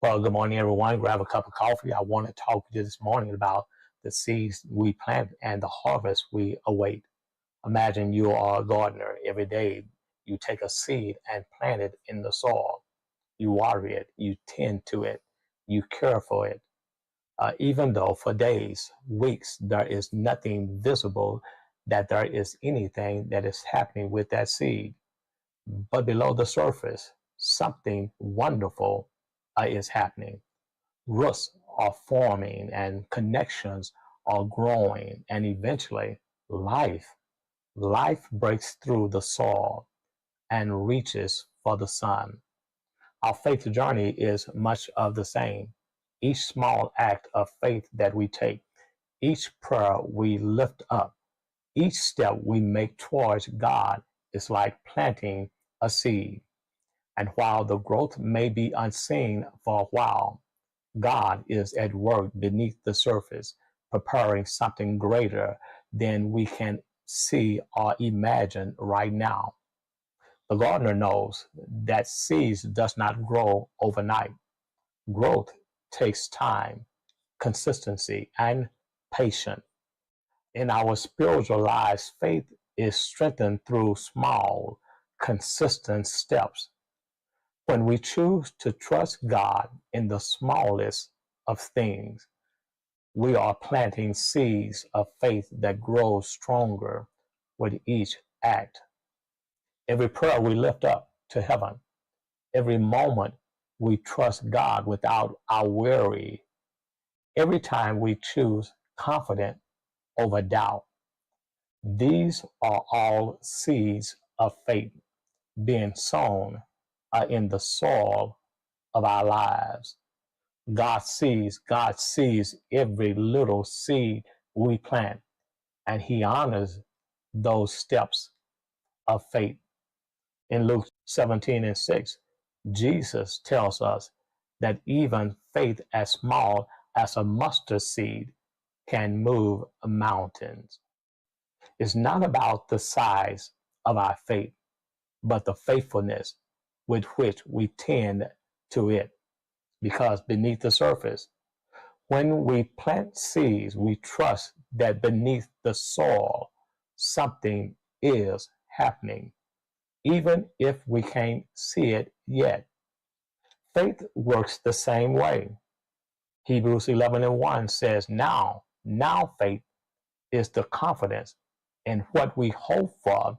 Well, good morning, everyone. Grab a cup of coffee. I want to talk to you this morning about the seeds we plant and the harvest we await. Imagine you are a gardener. Every day you take a seed and plant it in the soil. You water it, you tend to it, you care for it. Even though for days, weeks, there is nothing visible that there is anything that is happening with that seed. But below the surface, something wonderful is happening. Roots are forming and connections are growing, and eventually life breaks through the soil and reaches for the sun. Our faith journey is much of the same. Each small act of faith that we take, each prayer we lift up, each step we make towards God is like planting a seed. And while the growth may be unseen for a while, God is at work beneath the surface, preparing something greater than we can see or imagine right now. The gardener knows that seeds does not grow overnight. Growth takes time, consistency, and patience. In our spiritual lives, faith is strengthened through small, consistent steps. When we choose to trust God in the smallest of things, we are planting seeds of faith that grow stronger with each act. Every prayer we lift up to heaven, every moment we trust God without our worry, every time we choose confidence over doubt. These are all seeds of faith being sown in the soil of our lives. God sees every little seed we plant, and He honors those steps of faith. In Luke 17:6, Jesus tells us that even faith as small as a mustard seed can move mountains. It's not about the size of our faith, but the faithfulness with which we tend to it. Because beneath the surface, when we plant seeds, we trust that beneath the soil, something is happening, even if we can't see it yet. Faith works the same way. Hebrews 11:1 says, now faith is the confidence in what we hope for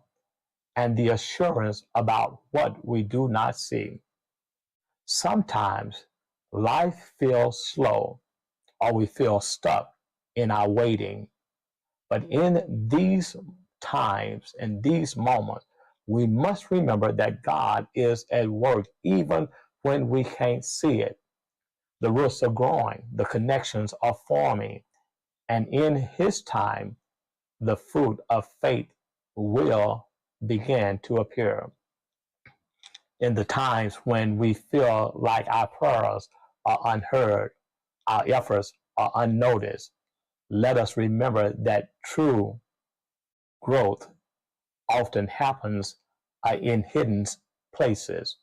and the assurance about what we do not see. Sometimes life feels slow or we feel stuck in our waiting. But in these times, in these moments, we must remember that God is at work even when we can't see it. The roots are growing, the connections are forming, and in His time, the fruit of faith will begin to appear. In the times when we feel like our prayers are unheard, our efforts are unnoticed, let us remember that true growth often happens in hidden places.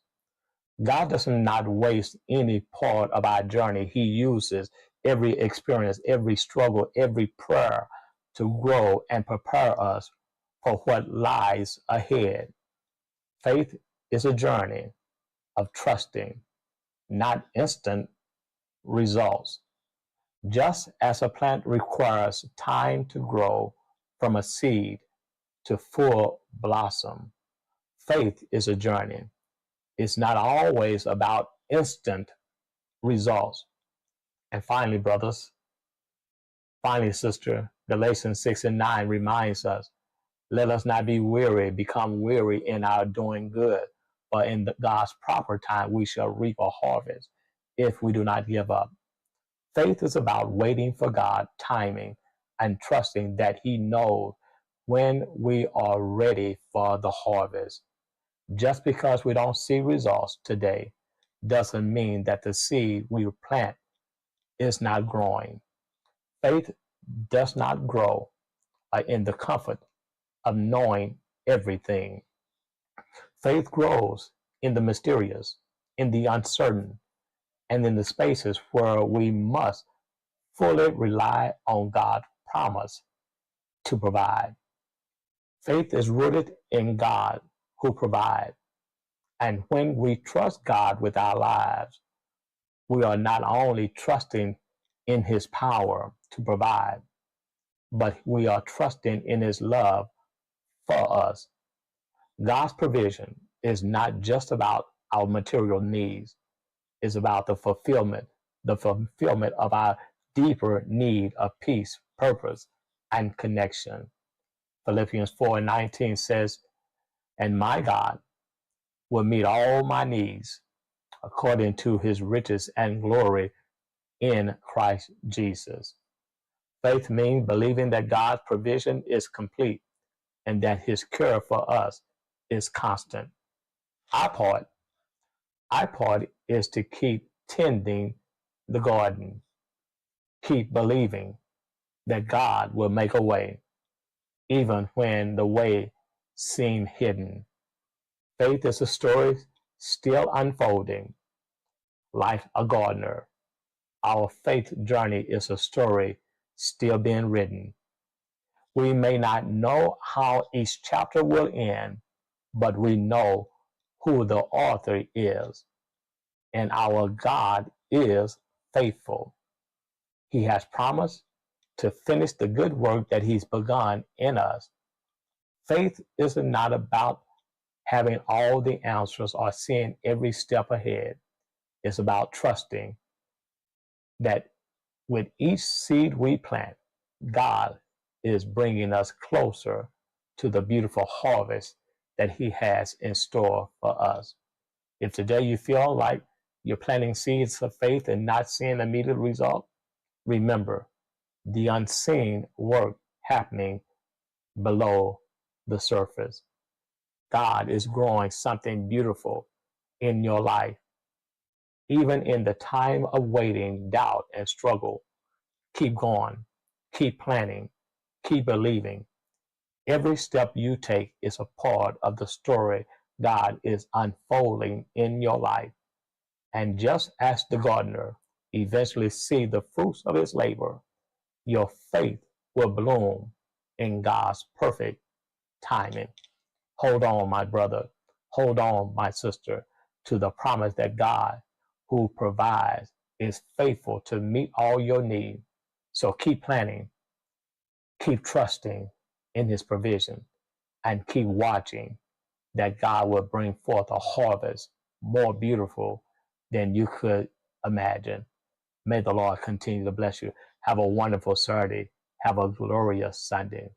God does not waste any part of our journey. He uses every experience, every struggle, every prayer to grow and prepare us for what lies ahead. Faith is a journey of trusting, not instant results. Just as a plant requires time to grow from a seed to full blossom, faith is a journey. It's not always about instant results. And finally, brothers, finally, sister, Galatians 6:9 reminds us, let us not be weary, become weary in our doing good, but in God's proper time we shall reap a harvest if we do not give up. Faith is about waiting for God's timing and trusting that He knows when we are ready for the harvest. Just because we don't see results today doesn't mean that the seed we plant is not growing. Faith does not grow in the comfort of knowing everything. Faith grows in the mysterious, in the uncertain, and in the spaces where we must fully rely on God's promise to provide. Faith is rooted in God who provides. And when we trust God with our lives, we are not only trusting in his power to provide, but we are trusting in his love for us. God's provision is not just about our material needs, it's about the fulfillment of our deeper need of peace, purpose, and connection. Philippians 4:19 says, and my God will meet all my needs according to his riches and glory in Christ Jesus. Faith means believing that God's provision is complete and that his care for us is constant. Our part, our part is to keep tending the garden, keep believing that God will make a way, even when the way seems hidden. Faith is a story still unfolding, like a gardener. Our faith journey is a story still being written. We may not know how each chapter will end, but we know who the author is, and our God is faithful. He has promised to finish the good work that he's begun in us. Faith is not about having all the answers or seeing every step ahead. It's about trusting that with each seed we plant, God is bringing us closer to the beautiful harvest that he has in store for us. If today you feel like you're planting seeds of faith and not seeing immediate result, remember the unseen work happening below the surface. God is growing something beautiful in your life. Even in the time of waiting, doubt, and struggle, keep going, keep planning, keep believing. Every step you take is a part of the story God is unfolding in your life. And just as the gardener eventually sees the fruits of his labor, your faith will bloom in God's perfect timing. Hold on, my brother. Hold on, my sister, to the promise that God, who provides, is faithful to meet all your needs. So keep planning, keep trusting in his provision, and keep watching that God will bring forth a harvest more beautiful than you could imagine. May the Lord continue to bless you. Have a wonderful Saturday. Have a glorious Sunday.